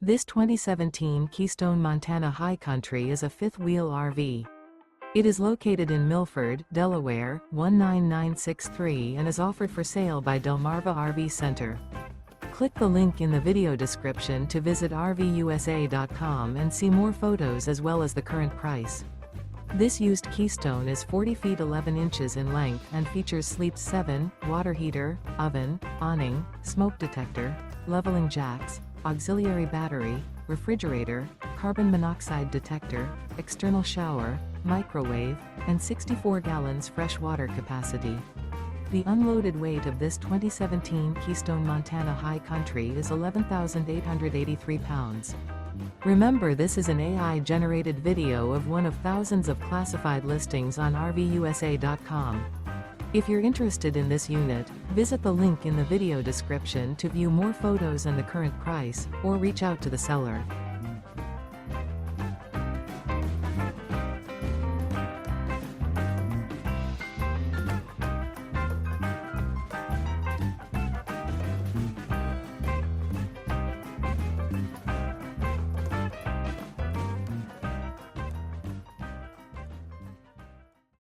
This 2017 Keystone Montana High Country is a fifth-wheel RV. It is located in Milford, Delaware, 19963 and is offered for sale by Delmarva RV Center. Click the link in the video description to visit RVUSA.com and see more photos as well as the current price. This used Keystone is 40 feet 11 inches in length and features sleeps 7, water heater, oven, awning, smoke detector, leveling jacks, auxiliary battery, refrigerator, carbon monoxide detector, external shower, microwave, and 64 gallons fresh water capacity. The unloaded weight of this 2017 Keystone Montana High Country is 11,883 pounds. Remember, this is an AI-generated video of one of thousands of classified listings on RVUSA.com. If you're interested in this unit, visit the link in the video description to view more photos and the current price, or reach out to the seller.